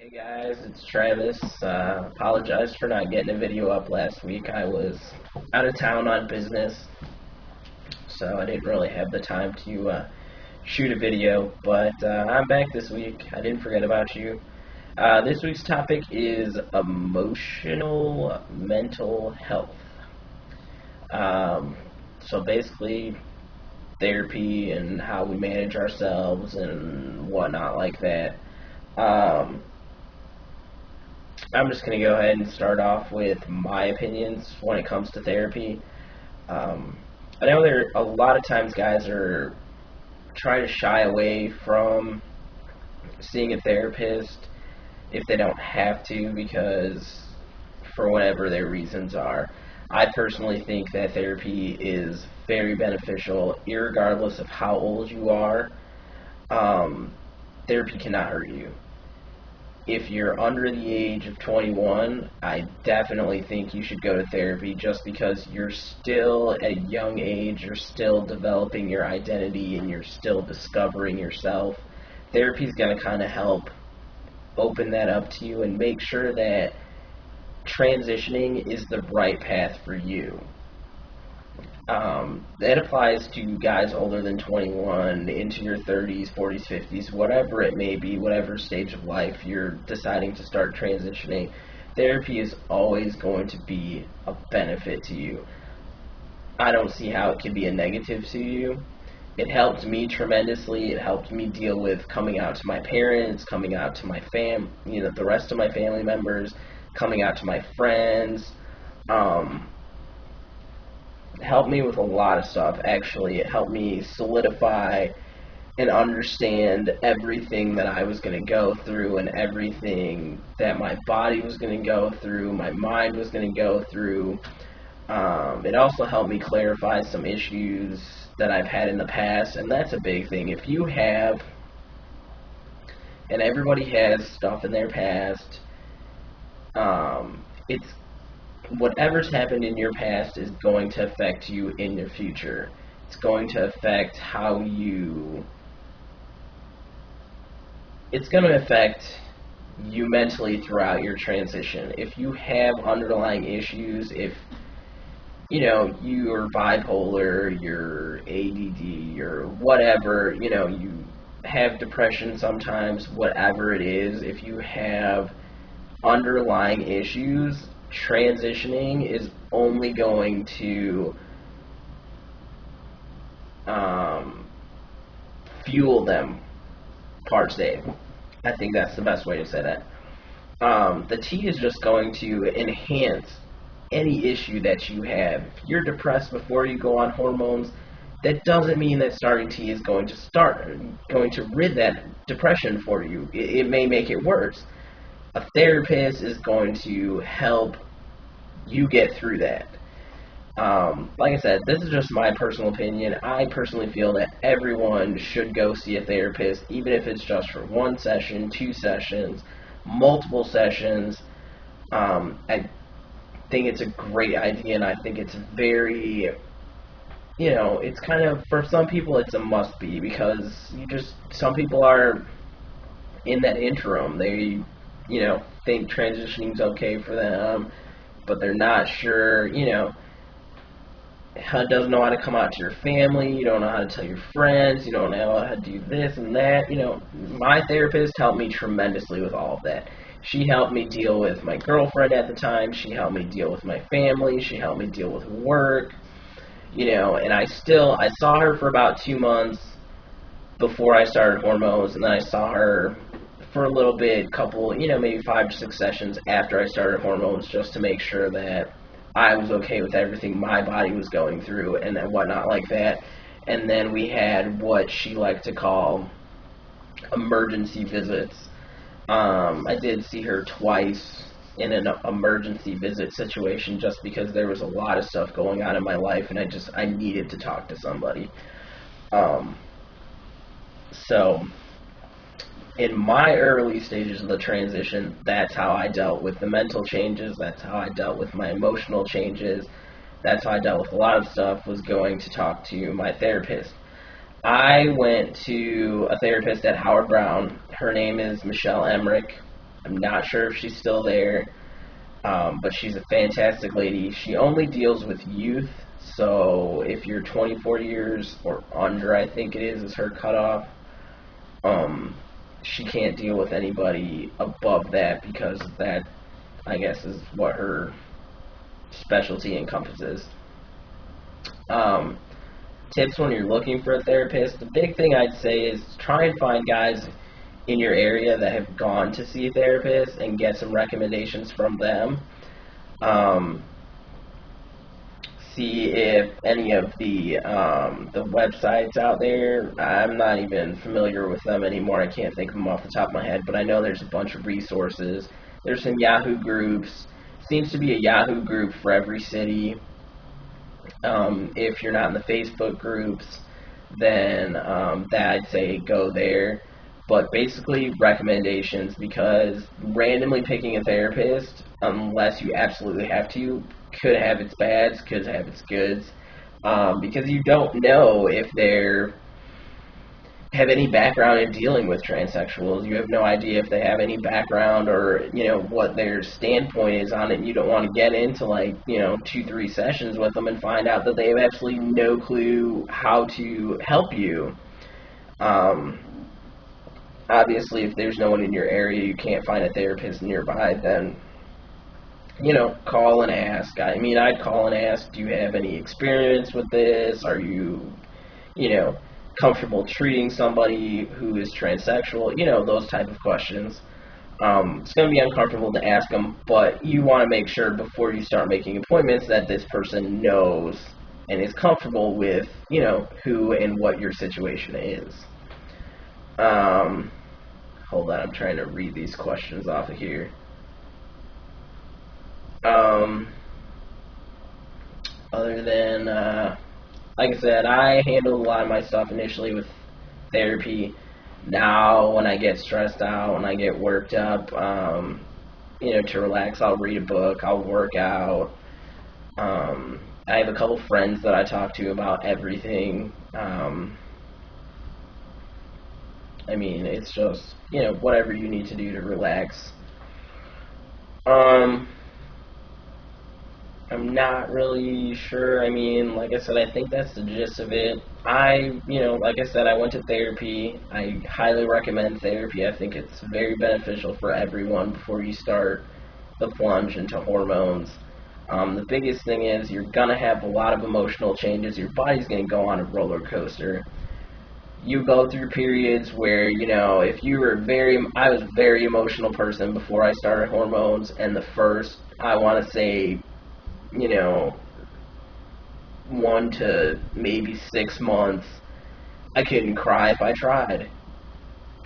Hey guys, it's Travis. Apologize for not getting a video up last week. I was out of town on business, so I didn't really have the time to shoot a video, but I'm back this week. I didn't forget about you. This week's topic is emotional mental health. So basically, therapy and how we manage ourselves and whatnot like that. I'm just going to go ahead and start off with my opinions when it comes to therapy. I know there a lot of times guys are trying to shy away from seeing a therapist if they don't have to because for whatever their reasons are. I personally think that therapy is very beneficial irregardless of how old you are. Therapy cannot hurt you. If you're under the age of 21, I definitely think you should go to therapy just because you're still at a young age, you're still developing your identity, and you're still discovering yourself. Therapy is going to kind of help open that up to you and make sure that transitioning is the right path for you. That applies to guys older than 21, into your 30s, 40s, 50s, whatever it may be, whatever stage of life you're deciding to start transitioning. Therapy is always going to be a benefit to you. I don't see how it can be a negative to you. It helped me tremendously. It helped me deal with coming out to my parents, coming out to my the rest of my family members, coming out to my friends. Helped me with a lot of stuff. Actually, it helped me solidify and understand everything that I was going to go through and everything that my body was going to go through, my mind was going to go through. It also helped me clarify some issues that I've had in the past, and that's a big thing. If you have, and everybody has stuff in their past, it's whatever's happened in your past is going to affect you in your future. It's going to affect how you... It's going to affect you mentally throughout your transition. If you have underlying issues, if, you're bipolar, you're ADD, you're whatever, you have depression sometimes, whatever it is, if you have underlying issues, transitioning is only going to fuel them parts A. I think that's the best way to say that. The T is just going to enhance any issue that you have. If you're depressed before you go on hormones, that doesn't mean that starting T is going to rid that depression for you. It may make it worse. A therapist is going to help you get through that. Like I said, this is just my personal opinion. I personally feel that everyone should go see a therapist, even if it's just for 1 session, 2 sessions, multiple sessions. I think it's a great idea, and I think it's very, it's kind of, for some people it's a must-be, because some people are in that interim. They think transitioning is okay for them, but they're not sure, doesn't know how to come out to your family, you don't know how to tell your friends, you don't know how to do this and that. My therapist helped me tremendously with all of that. She helped me deal with my girlfriend at the time, she helped me deal with my family, she helped me deal with work, and I saw her for about 2 months before I started hormones, and then I saw her for a little bit, maybe 5 to 6 sessions after I started hormones, just to make sure that I was okay with everything my body was going through and then whatnot like that. And then we had what she liked to call emergency visits. I did see her twice in an emergency visit situation just because there was a lot of stuff going on in my life and I needed to talk to somebody. So in my early stages of the transition, that's how I dealt with the mental changes, that's how I dealt with my emotional changes, that's how I dealt with a lot of stuff, was going to talk to my therapist. I went to a therapist at Howard Brown. Her name is Michelle Emmerich. I'm not sure if she's still there, but she's a fantastic lady. She only deals with youth, so if you're 24 years or under, I think it is her cutoff. She can't deal with anybody above that because that, I guess, is what her specialty encompasses. Tips when you're looking for a therapist. The big thing I'd say is try and find guys in your area that have gone to see a therapist and get some recommendations from them. See if any of the websites out there, I'm not even familiar with them anymore. I can't think of them off the top of my head, but I know there's a bunch of resources. There's some Yahoo groups. Seems to be a Yahoo group for every city. If you're not in the Facebook groups, then that I'd say go there. But basically recommendations, because randomly picking a therapist, unless you absolutely have to, could have its bads, could have its goods, because you don't know if they're have any background in dealing with transsexuals. You have no idea if they have any background or, you know, what their standpoint is on it. And you don't want to get into, like, you know, 2-3 sessions with them and find out that they have absolutely no clue how to help you. Obviously, if there's no one in your area, you can't find a therapist nearby, then, you know, call and ask. I mean, I'd call and ask, do you have any experience with this? Are you, you know, comfortable treating somebody who is transsexual? You know, those type of questions. It's going to be uncomfortable to ask them, but you want to make sure before you start making appointments that this person knows and is comfortable with, you know, who and what your situation is. Hold on, I'm trying to read these questions off of here. Other than, like I said, I handled a lot of my stuff initially with therapy. Now, when I get stressed out, when I get worked up, you know, to relax, I'll read a book, I'll work out. I have a couple friends that I talk to about everything. I mean, it's just, you know, whatever you need to do to relax. I'm not really sure. I mean, like I said, I think that's the gist of it. You know, like I said, I went to therapy. I highly recommend therapy. I think it's very beneficial for everyone before you start the plunge into hormones. The biggest thing is you're going to have a lot of emotional changes. Your body's going to go on a roller coaster. You go through periods where, you know, if you were I was a very emotional person before I started hormones, and the first, I want to say, you know, 1 to maybe 6 months, I couldn't cry if I tried.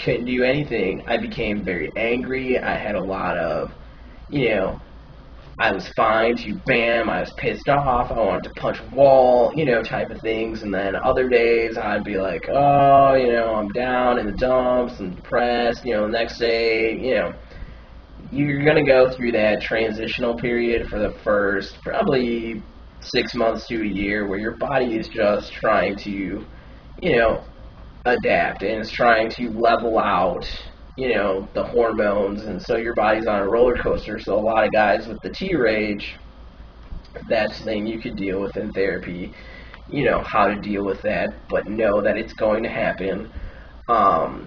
Couldn't do anything. I became very angry. I had a lot of, you know, I was fine to bam, I was pissed off, I wanted to punch a wall, you know, type of things. And then other days I'd be like, oh, you know, I'm down in the dumps, I'm depressed. You know, the next day, you know, you're going to go through that transitional period for the first probably 6 months to a year where your body is just trying to, you know, adapt, and it's trying to level out, you know, the hormones. And so your body's on a roller coaster. So a lot of guys with the T-rage, that's the thing you could deal with in therapy, you know, how to deal with that, but know that it's going to happen.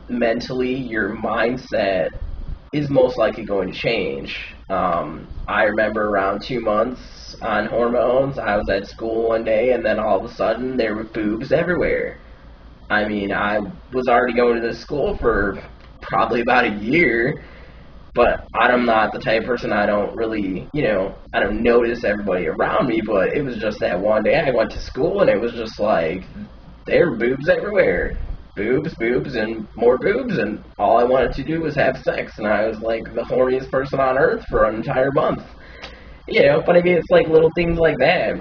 Mentally, your mindset is most likely going to change. I remember around 2 months on hormones, I was at school one day, and then all of a sudden there were boobs everywhere. I mean, I was already going to this school for probably about a year, but I'm not the type of person, I don't really, you know, I don't notice everybody around me, but it was just that one day I went to school and it was just like, there were boobs everywhere. Boobs, boobs, and more boobs, and all I wanted to do was have sex, and I was like the horniest person on earth for an entire month. You know, but I mean, it's like little things like that.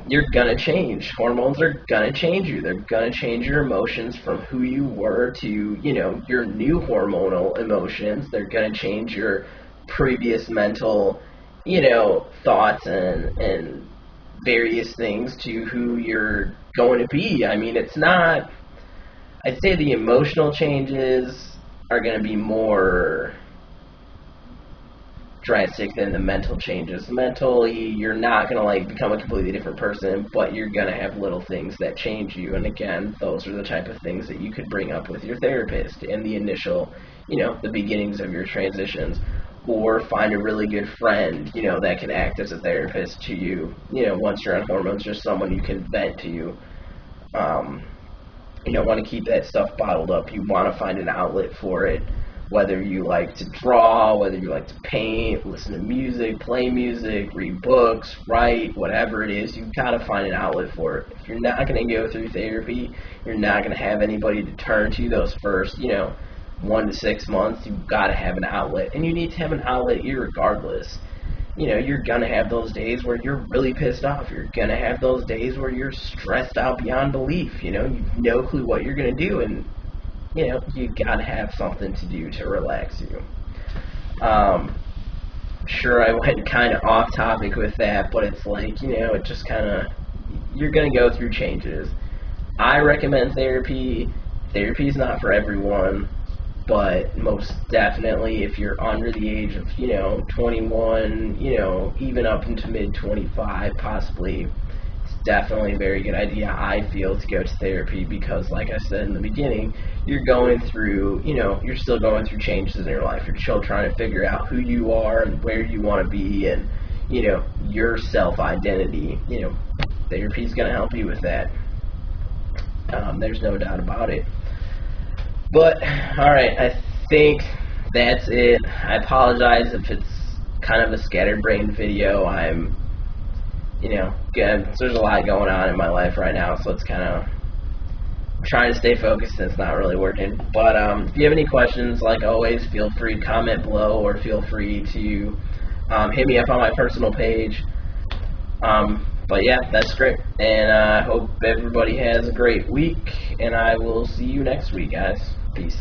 You're gonna change. Hormones are gonna change you. They're gonna change your emotions from who you were to, you know, your new hormonal emotions. They're gonna change your previous mental, you know, thoughts and various things to who you're going to be. I mean, it's not, I'd say the emotional changes are going to be more drastic than the mental changes. Mentally, you're not going to like become a completely different person, but you're going to have little things that change you. And again, those are the type of things that you could bring up with your therapist in the initial, the beginnings of your transitions. Or find a really good friend, that can act as a therapist to you, once you're on hormones, just someone you can vent to. You don't want to keep that stuff bottled up. You want to find an outlet for it. Whether you like to draw, whether you like to paint, listen to music, play music, read books, write, whatever it is, you've got to find an outlet for it. If you're not going to go through therapy, you're not going to have anybody to turn to those first, 1 to 6 months. You've got to have an outlet, and you need to have an outlet irregardless. You're going to have those days where you're really pissed off. You're going to have those days where you're stressed out beyond belief. You've no clue what you're going to do, and you gotta have something to do to relax you. Sure, I went kind of off topic with that, but it's like, it just kind of, you're gonna go through changes. I recommend therapy. Therapy is not for everyone, but most definitely if you're under the age of, 21, even up into mid-25 possibly, definitely a very good idea, I feel, to go to therapy because, like I said in the beginning, you're going through, you're still going through changes in your life. You're still trying to figure out who you are and where you want to be and, your self-identity. Therapy is going to help you with that. There's no doubt about it. But, alright, I think that's it. I apologize if it's kind of a scatterbrained video. I'm there's a lot going on in my life right now, so it's kind of trying to stay focused and it's not really working. But if you have any questions, like always, feel free to comment below or feel free to hit me up on my personal page. But yeah, that's great. And I hope everybody has a great week, and I will see you next week, guys. Peace.